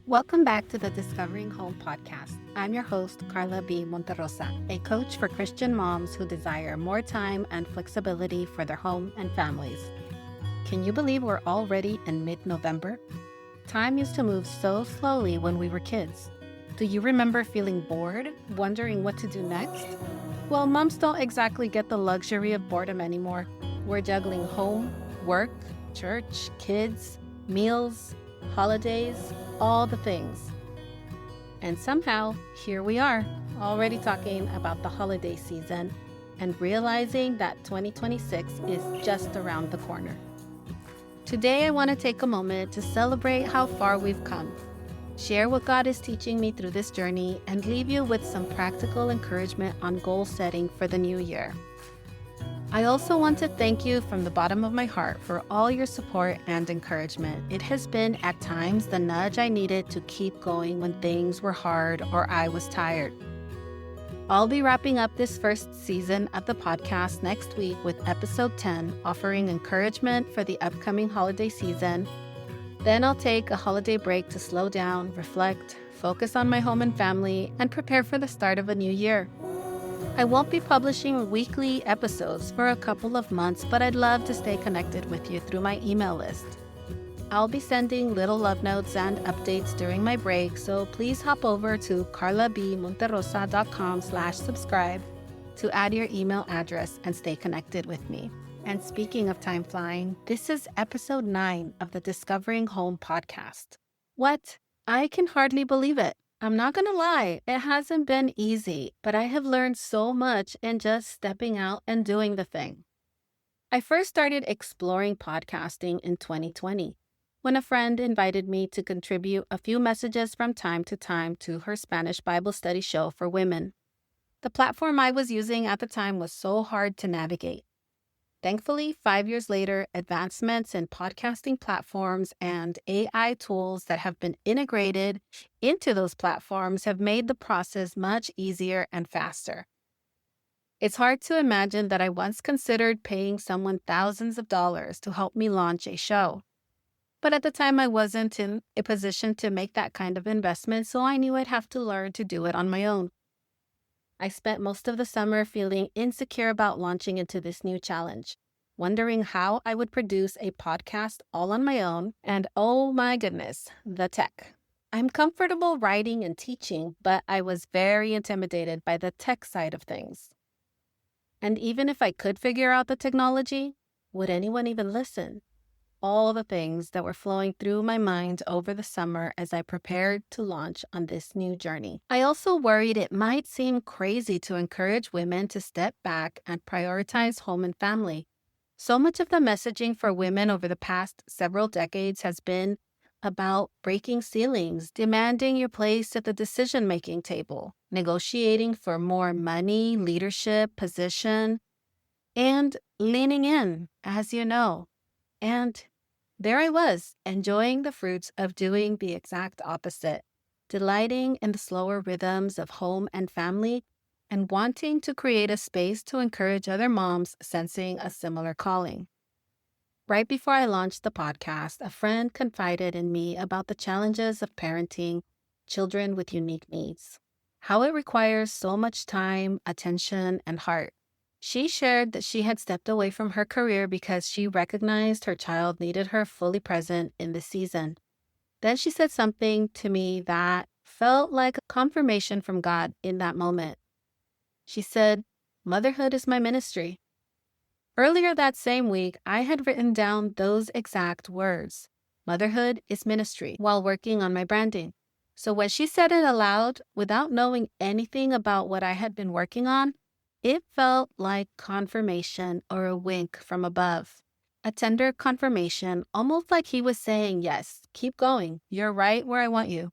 Welcome back to the Discovering Home podcast. I'm your host, Karla Monterrosa, a coach for Christian moms who desire more time and flexibility for their home and families. Can you believe we're already in mid-November? Time used to move so slowly when we were kids. Do you remember feeling bored, wondering what to do next? Well, moms don't exactly get the luxury of boredom anymore. We're juggling home, work, church, kids, meals, holidays, all the things. And somehow, here we are, already talking about the holiday season and realizing that 2026 is just around the corner. Today, I want to take a moment to celebrate how far we've come, share what God is teaching me through this journey, and leave you with some practical encouragement on goal setting for the new year. I also want to thank you from the bottom of my heart for all your support and encouragement. It has been, at times, the nudge I needed to keep going when things were hard or I was tired. I'll be wrapping up this first season of the podcast next week with episode 10, offering encouragement for the upcoming holiday season. Then I'll take a holiday break to slow down, reflect, focus on my home and family, and prepare for the start of a new year. I won't be publishing weekly episodes for a couple of months, but I'd love to stay connected with you through my email list. I'll be sending little love notes and updates during my break, so please hop over to karlabmonterrosa.com/subscribe to add your email address and stay connected with me. And speaking of time flying, this is episode 9 of the Discovering Home podcast. What? I can hardly believe it. I'm not going to lie, it hasn't been easy, but I have learned so much in just stepping out and doing the thing. I first started exploring podcasting in 2020 when a friend invited me to contribute a few messages from time to time to her Spanish Bible study show for women. The platform I was using at the time was so hard to navigate. Thankfully, 5 years later, advancements in podcasting platforms and AI tools that have been integrated into those platforms have made the process much easier and faster. It's hard to imagine that I once considered paying someone thousands of dollars to help me launch a show. But at the time, I wasn't in a position to make that kind of investment, so I knew I'd have to learn to do it on my own. I spent most of the summer feeling insecure about launching into this new challenge, wondering how I would produce a podcast all on my own, and oh my goodness, the tech. I'm comfortable writing and teaching, but I was very intimidated by the tech side of things. And even if I could figure out the technology, would anyone even listen? All the things that were flowing through my mind over the summer as I prepared to launch on this new journey. I also worried it might seem crazy to encourage women to step back and prioritize home and family. So much of the messaging for women over the past several decades has been about breaking ceilings, demanding your place at the decision-making table, negotiating for more money, leadership, position, and leaning in, as you know. And there I was, enjoying the fruits of doing the exact opposite, delighting in the slower rhythms of home and family, and wanting to create a space to encourage other moms sensing a similar calling. Right before I launched the podcast, a friend confided in me about the challenges of parenting children with unique needs, how it requires so much time, attention, and heart. She shared that she had stepped away from her career because she recognized her child needed her fully present in the season. Then she said something to me that felt like a confirmation from God in that moment. She said, "Motherhood is my ministry." Earlier that same week, I had written down those exact words. Motherhood is ministry, while working on my branding. So when she said it aloud, without knowing anything about what I had been working on, it felt like confirmation or a wink from above. A tender confirmation, almost like he was saying, yes, keep going. You're right where I want you.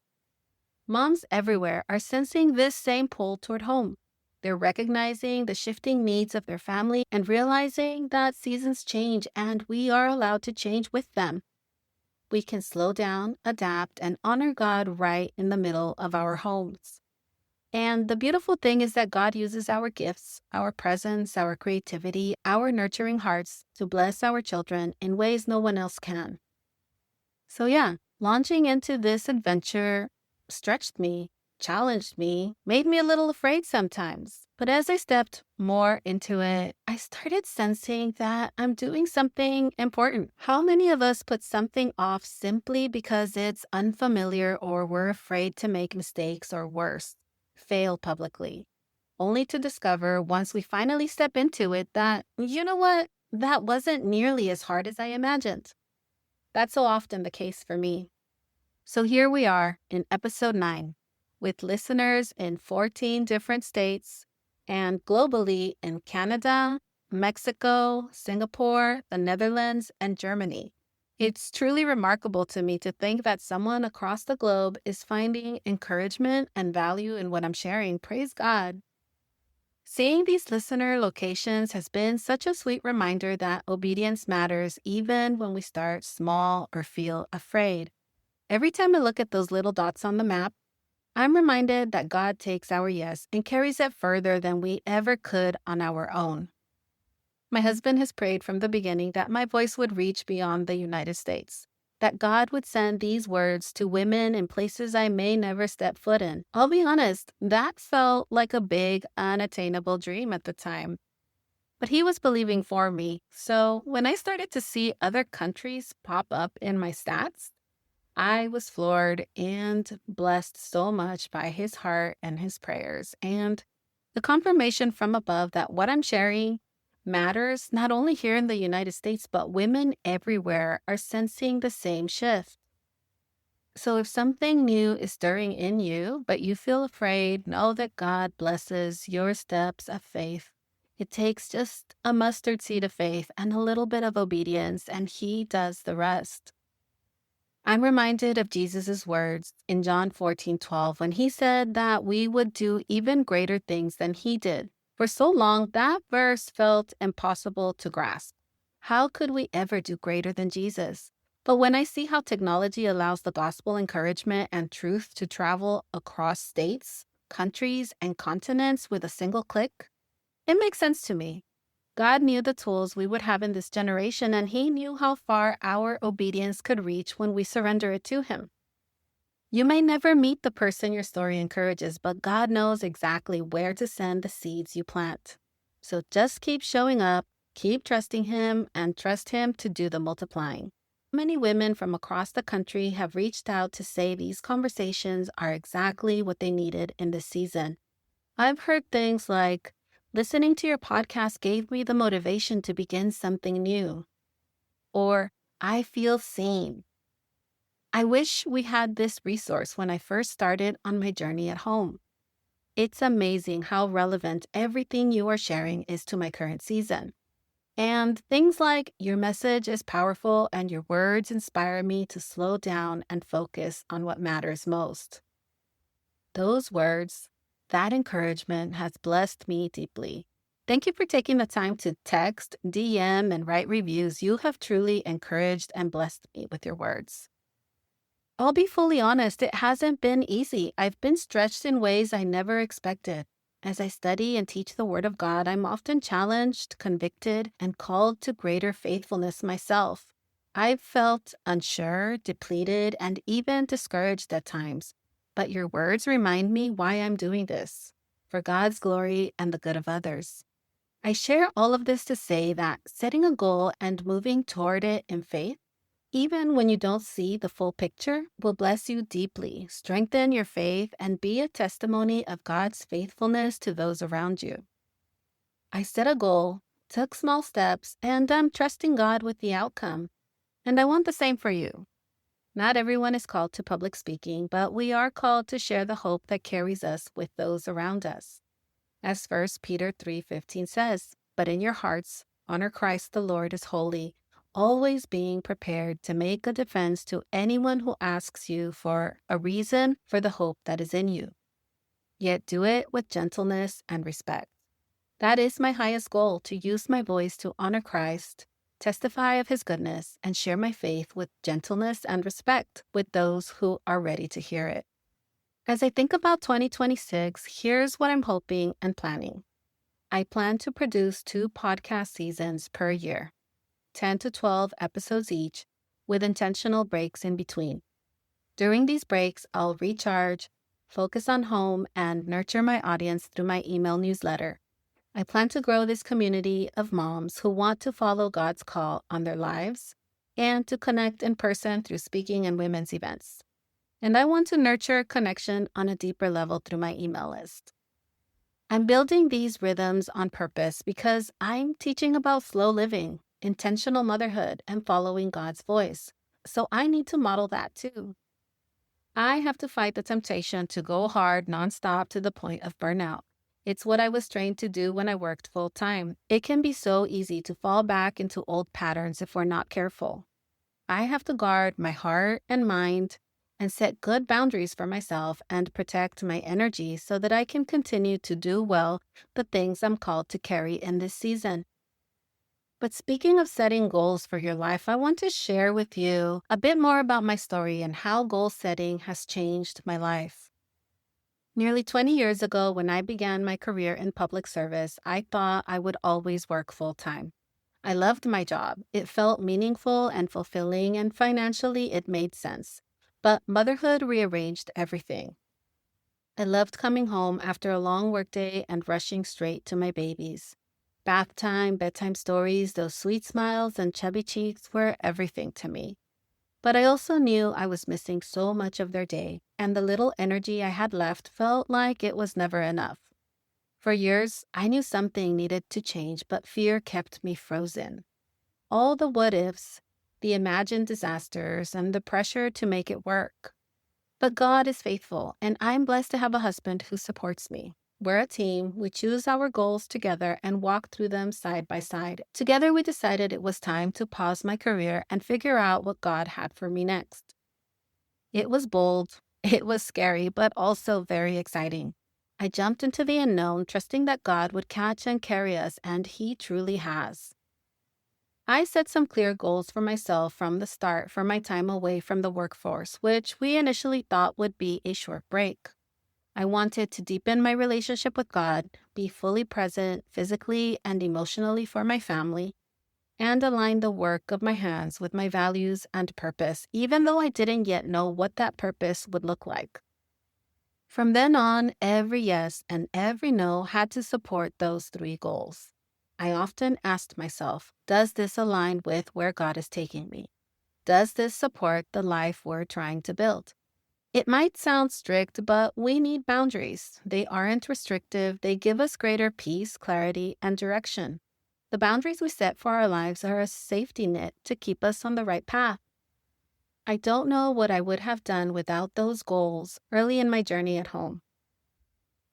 Moms everywhere are sensing this same pull toward home. They're recognizing the shifting needs of their family and realizing that seasons change and we are allowed to change with them. We can slow down, adapt, and honor God right in the middle of our homes. And the beautiful thing is that God uses our gifts, our presence, our creativity, our nurturing hearts to bless our children in ways no one else can. So yeah, Launching into this adventure stretched me, challenged me, made me a little afraid sometimes. But as I stepped more into it, I started sensing that I'm doing something important. How many of us put something off simply because it's unfamiliar or we're afraid to make mistakes or worse, fail publicly? Only to discover once we finally step into it that, you know what, that wasn't nearly as hard as I imagined. That's so often the case for me. So here we are in episode 9 with listeners in 14 different states and globally in Canada, Mexico, Singapore, the Netherlands, and Germany. It's truly remarkable to me to think that someone across the globe is finding encouragement and value in what I'm sharing. Praise God. Seeing these listener locations has been such a sweet reminder that obedience matters even when we start small or feel afraid. Every time I look at those little dots on the map, I'm reminded that God takes our yes and carries it further than we ever could on our own. My husband has prayed from the beginning that my voice would reach beyond the United States, that God would send these words to women in places I may never step foot in. I'll be honest, that felt like a big, unattainable dream at the time. But he was believing for me. So when I started to see other countries pop up in my stats, I was floored and blessed so much by his heart and his prayers, and the confirmation from above that what I'm sharing matters not only here in the United States, but women everywhere are sensing the same shift. So if something new is stirring in you, but you feel afraid, know that God blesses your steps of faith. It takes just a mustard seed of faith and a little bit of obedience, and He does the rest. I'm reminded of Jesus' words in John 14:12 when he said that we would do even greater things than he did. For so long, that verse felt impossible to grasp. How could we ever do greater than Jesus? But when I see how technology allows the gospel encouragement and truth to travel across states, countries, and continents with a single click, it makes sense to me. God knew the tools we would have in this generation, and He knew how far our obedience could reach when we surrender it to Him. You may never meet the person your story encourages, but God knows exactly where to send the seeds you plant. So just keep showing up, keep trusting Him, and trust Him to do the multiplying. Many women from across the country have reached out to say these conversations are exactly what they needed in this season. I've heard things like, listening to your podcast gave me the motivation to begin something new. Or, I feel seen. I wish we had this resource when I first started on my journey at home. It's amazing how relevant everything you are sharing is to my current season. And things like, your message is powerful and your words inspire me to slow down and focus on what matters most. Those words, that encouragement has blessed me deeply. Thank you for taking the time to text, DM, and write reviews. You have truly encouraged and blessed me with your words. I'll be fully honest, it hasn't been easy. I've been stretched in ways I never expected. As I study and teach the Word of God, I'm often challenged, convicted, and called to greater faithfulness myself. I've felt unsure, depleted, and even discouraged at times. But your words remind me why I'm doing this, for God's glory and the good of others. I share all of this to say that setting a goal and moving toward it in faith, even when you don't see the full picture, will bless you deeply, strengthen your faith, and be a testimony of God's faithfulness to those around you. I set a goal, took small steps, and I'm trusting God with the outcome. And I want the same for you. Not everyone is called to public speaking, but we are called to share the hope that carries us with those around us. As 1 Peter 3:15 says, "But in your hearts, honor Christ the Lord as holy, always being prepared to make a defense to anyone who asks you for a reason for the hope that is in you. Yet do it with gentleness and respect." That is my highest goal, to use my voice to honor Christ, testify of his goodness, and share my faith with gentleness and respect with those who are ready to hear it. As I think about 2026, here's what I'm hoping and planning. I plan to produce 2 podcast seasons per year, 10 to 12 episodes each, with intentional breaks in between. During these breaks, I'll recharge, focus on home, and nurture my audience through my email newsletter. I plan to grow this community of moms who want to follow God's call on their lives and to connect in person through speaking and women's events. And I want to nurture connection on a deeper level through my email list. I'm building these rhythms on purpose because I'm teaching about slow living, intentional motherhood, and following God's voice. So I need to model that too. I have to fight the temptation to go hard nonstop to the point of burnout. It's what I was trained to do when I worked full time. It can be so easy to fall back into old patterns if we're not careful. I have to guard my heart and mind and set good boundaries for myself and protect my energy so that I can continue to do well the things I'm called to carry in this season. But speaking of setting goals for your life, I want to share with you a bit more about my story and how goal setting has changed my life. Nearly 20 years ago, when I began my career in public service, I thought I would always work full time. I loved my job. It felt meaningful and fulfilling, and financially, it made sense. But motherhood rearranged everything. I loved coming home after a long workday and rushing straight to my babies. Bath time, bedtime stories, those sweet smiles and chubby cheeks were everything to me. But I also knew I was missing so much of their day, and the little energy I had left felt like it was never enough. For years, I knew something needed to change, but fear kept me frozen. All the what ifs, the imagined disasters, and the pressure to make it work. But God is faithful, and I'm blessed to have a husband who supports me. We're a team. We choose our goals together and walk through them side by side. Together, we decided it was time to pause my career and figure out what God had for me next. It was bold, it was scary, but also very exciting. I jumped into the unknown, trusting that God would catch and carry us, and He truly has. I set some clear goals for myself from the start for my time away from the workforce, which we initially thought would be a short break. I wanted to deepen my relationship with God, be fully present physically and emotionally for my family, and align the work of my hands with my values and purpose, even though I didn't yet know what that purpose would look like. From then on, every yes and every no had to support those three goals. I often asked myself, does this align with where God is taking me? Does this support the life we're trying to build? It might sound strict, but we need boundaries. They aren't restrictive. They give us greater peace, clarity, and direction. The boundaries we set for our lives are a safety net to keep us on the right path. I don't know what I would have done without those goals early in my journey at home.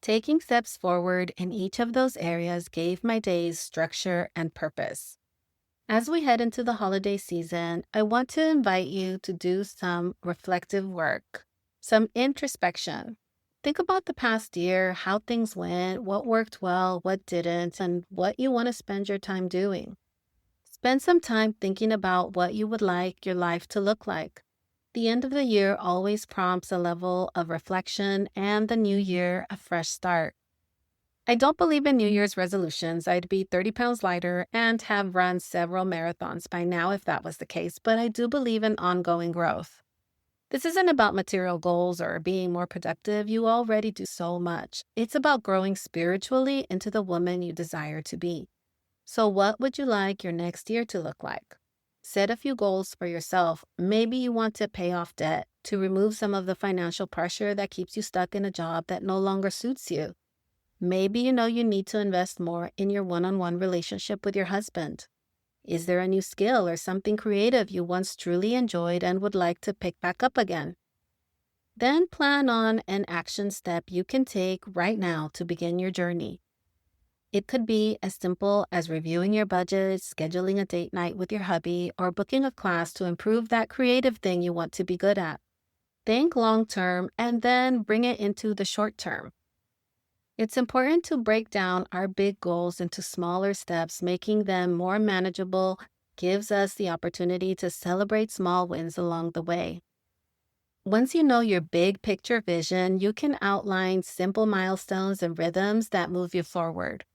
Taking steps forward in each of those areas gave my days structure and purpose. As we head into the holiday season, I want to invite you to do some reflective work, some introspection. Think about the past year, how things went, what worked well, what didn't, and what you want to spend your time doing. Spend some time thinking about what you would like your life to look like. The end of the year always prompts a level of reflection, and the new year a fresh start. I don't believe in New Year's resolutions. I'd be 30 pounds lighter and have run several marathons by now if that was the case, but I do believe in ongoing growth. This isn't about material goals or being more productive. You already do so much. It's about growing spiritually into the woman you desire to be. So what would you like your next year to look like? Set a few goals for yourself. Maybe you want to pay off debt, to remove some of the financial pressure that keeps you stuck in a job that no longer suits you. Maybe you know you need to invest more in your one-on-one relationship with your husband. Is there a new skill or something creative you once truly enjoyed and would like to pick back up again? Then plan on an action step you can take right now to begin your journey. It could be as simple as reviewing your budget, scheduling a date night with your hubby, or booking a class to improve that creative thing you want to be good at. Think long term and then bring it into the short term. It's important to break down our big goals into smaller steps. Making them more manageable gives us the opportunity to celebrate small wins along the way. Once you know your big picture vision, you can outline simple milestones and rhythms that move you forward.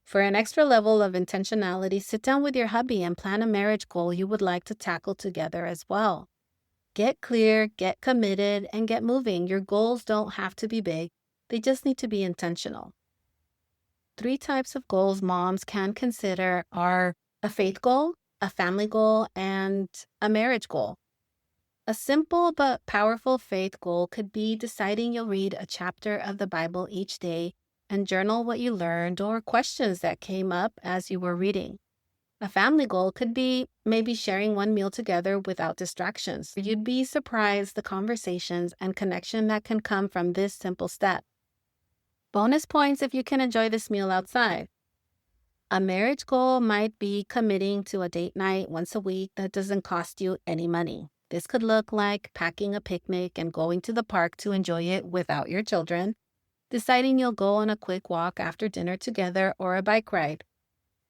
For an extra level of intentionality, sit down with your hubby and plan a marriage goal you would like to tackle together as well. Get clear, get committed, and get moving. Your goals don't have to be big, they just need to be intentional. 3 types of goals moms can consider are a faith goal, a family goal, and a marriage goal. A simple but powerful faith goal could be deciding you'll read a chapter of the Bible each day and journal what you learned or questions that came up as you were reading. A family goal could be maybe sharing one meal together without distractions. You'd be surprised the conversations and connection that can come from this simple step. Bonus points if you can enjoy this meal outside. A marriage goal might be committing to a date night once a week that doesn't cost you any money. This could look like packing a picnic and going to the park to enjoy it without your children, deciding you'll go on a quick walk after dinner together or a bike ride.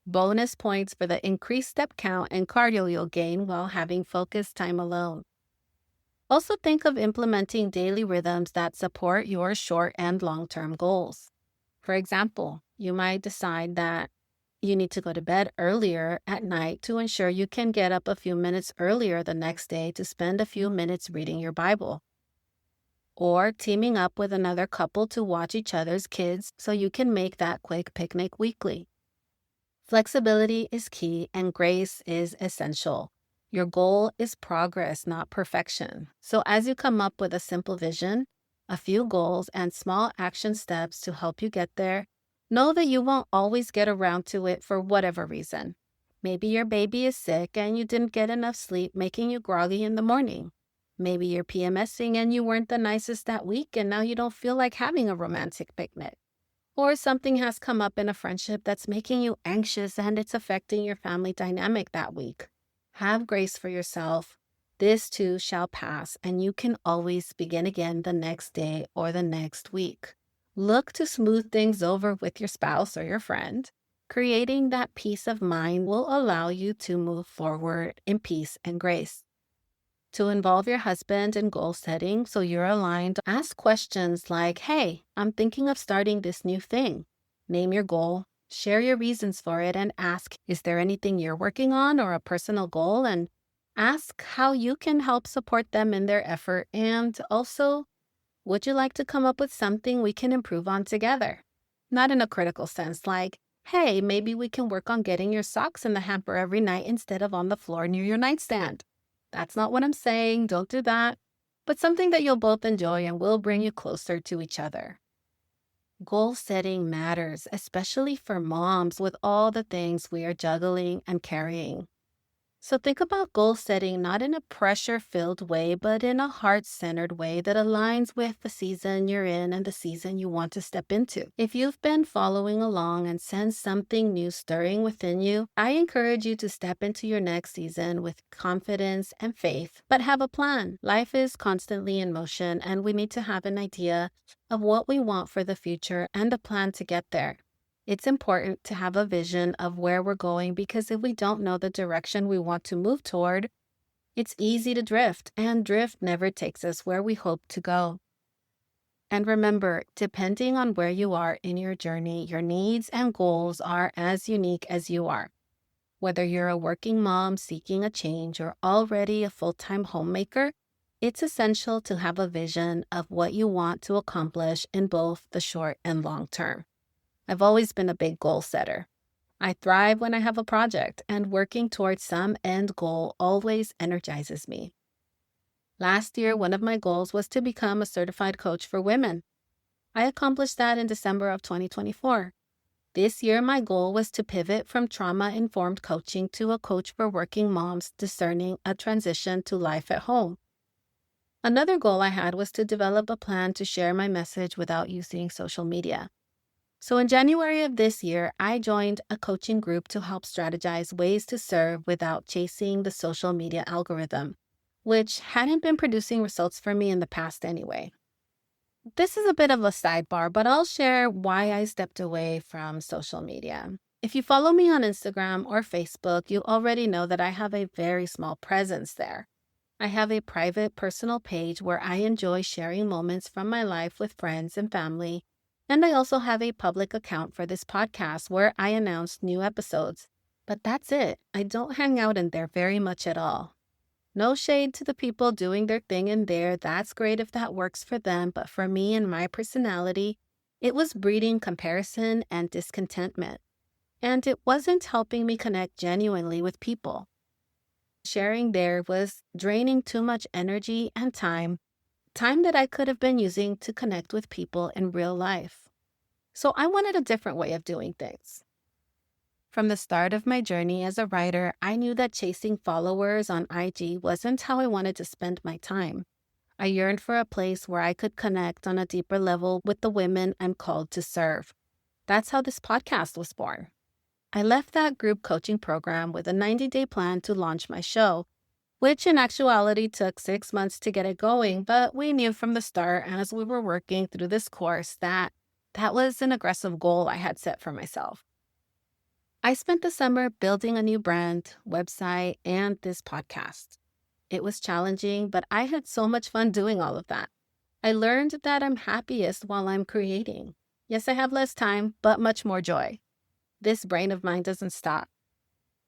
Bonus points for the increased step count and cardio you'll gain while having focused time alone. Also think of implementing daily rhythms that support your short and long-term goals. For example, you might decide that you need to go to bed earlier at night to ensure you can get up a few minutes earlier the next day to spend a few minutes reading your Bible. Or teaming up with another couple to watch each other's kids so you can make that quick picnic weekly. Flexibility is key and grace is essential. Your goal is progress, not perfection. So as you come up with a simple vision, a few goals, and small action steps to help you get there, know that you won't always get around to it for whatever reason. Maybe your baby is sick and you didn't get enough sleep, making you groggy in the morning. Maybe you're PMSing and you weren't the nicest that week and now you don't feel like having a romantic picnic. Or something has come up in a friendship that's making you anxious and it's affecting your family dynamic that week. Have grace for yourself. This too shall pass, and you can always begin again the next day or the next week. Look to smooth things over with your spouse or your friend. Creating that peace of mind will allow you to move forward in peace and grace. To involve your husband in goal setting so you're aligned, ask questions like, hey, I'm thinking of starting this new thing. Name your goal, share your reasons for it, and ask, is there anything you're working on or a personal goal? And ask how you can help support them in their effort. And also, would you like to come up with something we can improve on together? Not in a critical sense, like, hey, maybe we can work on getting your socks in the hamper every night instead of on the floor near your nightstand. That's not what I'm saying, don't do that, but something that you'll both enjoy and will bring you closer to each other. Goal setting matters, especially for moms with all the things we are juggling and carrying. So think about goal setting not in a pressure-filled way, but in a heart-centered way that aligns with the season you're in and the season you want to step into. If you've been following along and sense something new stirring within you, I encourage you to step into your next season with confidence and faith, but have a plan. Life is constantly in motion, and we need to have an idea of what we want for the future and a plan to get there. It's important to have a vision of where we're going because if we don't know the direction we want to move toward, it's easy to drift, and drift never takes us where we hope to go. And remember, depending on where you are in your journey, your needs and goals are as unique as you are. Whether you're a working mom seeking a change or already a full-time homemaker, it's essential to have a vision of what you want to accomplish in both the short and long term. I've always been a big goal setter. I thrive when I have a project, and working towards some end goal always energizes me. Last year, one of my goals was to become a certified coach for women. I accomplished that in December of 2024. This year, my goal was to pivot from trauma-informed coaching to a coach for working moms discerning a transition to life at home. Another goal I had was to develop a plan to share my message without using social media. So in January of this year, I joined a coaching group to help strategize ways to serve without chasing the social media algorithm, which hadn't been producing results for me in the past anyway. This is a bit of a sidebar, but I'll share why I stepped away from social media. If you follow me on Instagram or Facebook, you already know that I have a very small presence there. I have a private personal page where I enjoy sharing moments from my life with friends and family. And I also have a public account for this podcast where I announce new episodes. But that's it. I don't hang out in there very much at all. No shade to the people doing their thing in there. That's great if that works for them. But for me and my personality, it was breeding comparison and discontentment. And it wasn't helping me connect genuinely with people. Sharing there was draining too much energy and time that I could have been using to connect with people in real life. So I wanted a different way of doing things. From the start of my journey as a writer, I knew that chasing followers on IG wasn't how I wanted to spend my time. I yearned for a place where I could connect on a deeper level with the women I'm called to serve. That's how this podcast was born. I left that group coaching program with a 90-day plan to launch my show, which in actuality took 6 months to get it going, but we knew from the start as we were working through this course that was an aggressive goal I had set for myself. I spent the summer building a new brand, website, and this podcast. It was challenging, but I had so much fun doing all of that. I learned that I'm happiest while I'm creating. Yes, I have less time, but much more joy. This brain of mine doesn't stop.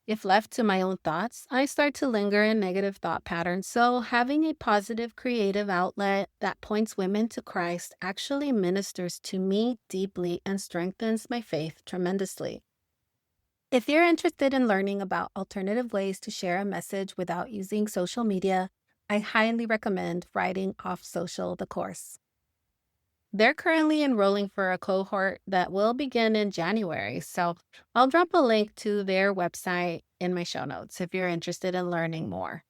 If left to my own thoughts, I start to linger in negative thought patterns, so having a positive creative outlet that points women to Christ actually ministers to me deeply and strengthens my faith tremendously. If you're interested in learning about alternative ways to share a message without using social media, I highly recommend Writing Off Social, the course. They're currently enrolling for a cohort that will begin in January, so I'll drop a link to their website in my show notes if you're interested in learning more.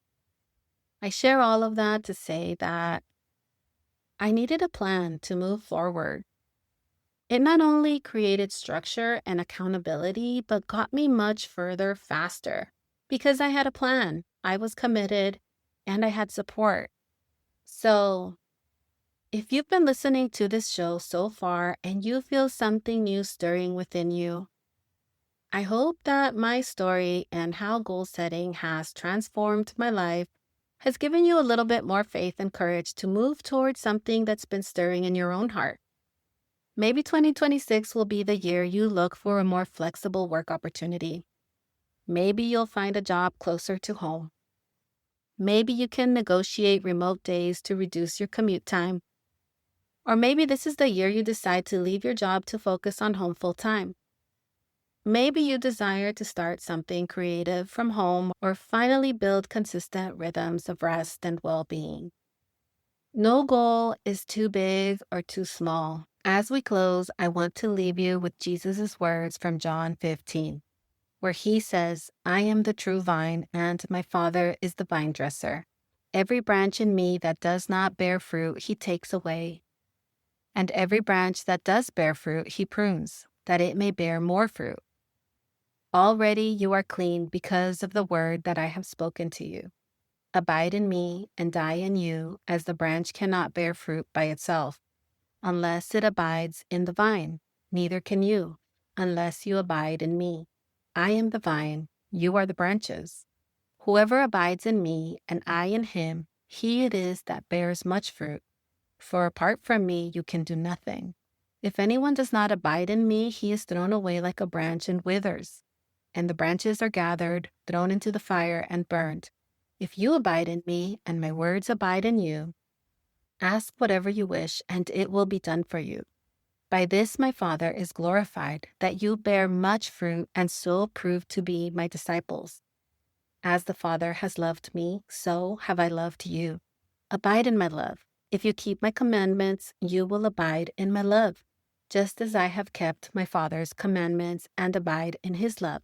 I share all of that to say that I needed a plan to move forward. It not only created structure and accountability, but got me much further faster because I had a plan, I was committed, and I had support. So, if you've been listening to this show so far and you feel something new stirring within you, I hope that my story and how goal setting has transformed my life has given you a little bit more faith and courage to move towards something that's been stirring in your own heart. Maybe 2026 will be the year you look for a more flexible work opportunity. Maybe you'll find a job closer to home. Maybe you can negotiate remote days to reduce your commute time. Or maybe this is the year you decide to leave your job to focus on home full time. Maybe you desire to start something creative from home or finally build consistent rhythms of rest and well-being. No goal is too big or too small. As we close, I want to leave you with Jesus' words from John 15, where he says, "I am the true vine, and my Father is the vine dresser. Every branch in me that does not bear fruit, he takes away. And every branch that does bear fruit, he prunes, that it may bear more fruit. Already you are clean because of the word that I have spoken to you. Abide in me, and I in you, as the branch cannot bear fruit by itself, unless it abides in the vine. Neither can you, unless you abide in me. I am the vine, you are the branches. Whoever abides in me, and I in him, he it is that bears much fruit. For apart from me, you can do nothing. If anyone does not abide in me, he is thrown away like a branch and withers. And the branches are gathered, thrown into the fire, and burned. If you abide in me, and my words abide in you, ask whatever you wish, and it will be done for you. By this my Father is glorified, that you bear much fruit, and so prove to be my disciples. As the Father has loved me, so have I loved you. Abide in my love. If you keep my commandments, you will abide in my love, just as I have kept my Father's commandments and abide in his love.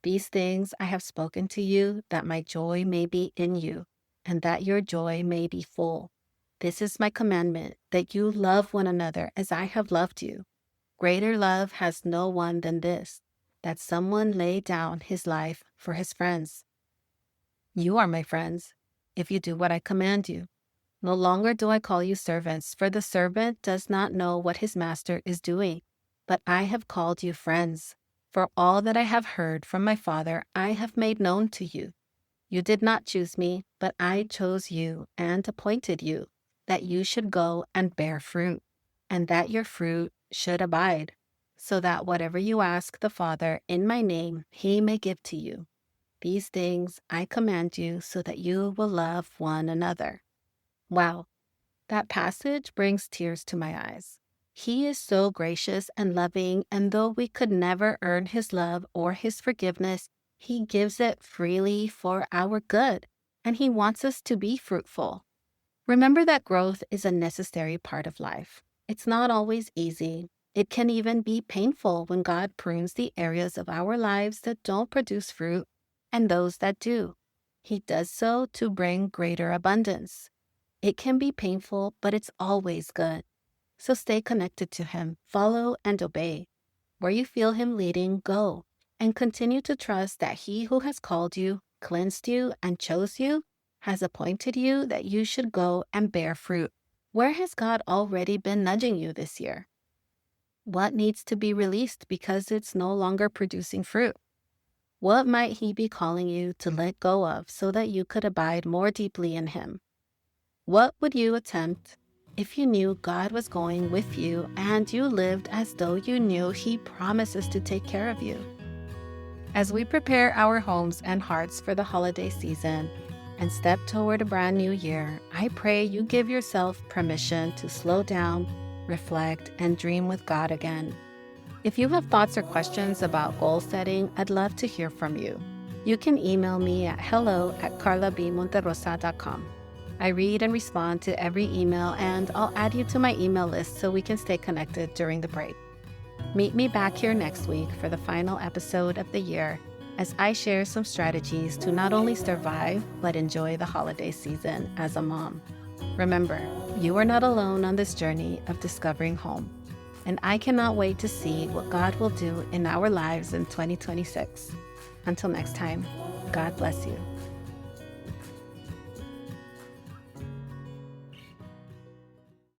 These things I have spoken to you, that my joy may be in you, and that your joy may be full. This is my commandment, that you love one another as I have loved you. Greater love has no one than this, that someone lay down his life for his friends. You are my friends, if you do what I command you. No longer do I call you servants, for the servant does not know what his master is doing, but I have called you friends. For all that I have heard from my Father, I have made known to you. You did not choose me, but I chose you and appointed you, that you should go and bear fruit, and that your fruit should abide, so that whatever you ask the Father in my name, he may give to you. These things I command you so that you will love one another. Wow, that passage brings tears to my eyes. He is so gracious and loving, and though we could never earn his love or his forgiveness, he gives it freely for our good, and he wants us to be fruitful. Remember that growth is a necessary part of life. It's not always easy. It can even be painful when God prunes the areas of our lives that don't produce fruit and those that do. He does so to bring greater abundance. It can be painful, but it's always good. So stay connected to Him, follow and obey. Where you feel Him leading, go, and continue to trust that He who has called you, cleansed you, and chose you has appointed you that you should go and bear fruit. Where has God already been nudging you this year? What needs to be released because it's no longer producing fruit? What might He be calling you to let go of so that you could abide more deeply in Him? What would you attempt if you knew God was going with you and you lived as though you knew He promises to take care of you? As we prepare our homes and hearts for the holiday season and step toward a brand new year, I pray you give yourself permission to slow down, reflect, and dream with God again. If you have thoughts or questions about goal setting, I'd love to hear from you. You can email me at hello@karlabmonterrosa.com. I read and respond to every email, and I'll add you to my email list so we can stay connected during the break. Meet me back here next week for the final episode of the year as I share some strategies to not only survive, but enjoy the holiday season as a mom. Remember, you are not alone on this journey of discovering home, and I cannot wait to see what God will do in our lives in 2026. Until next time, God bless you.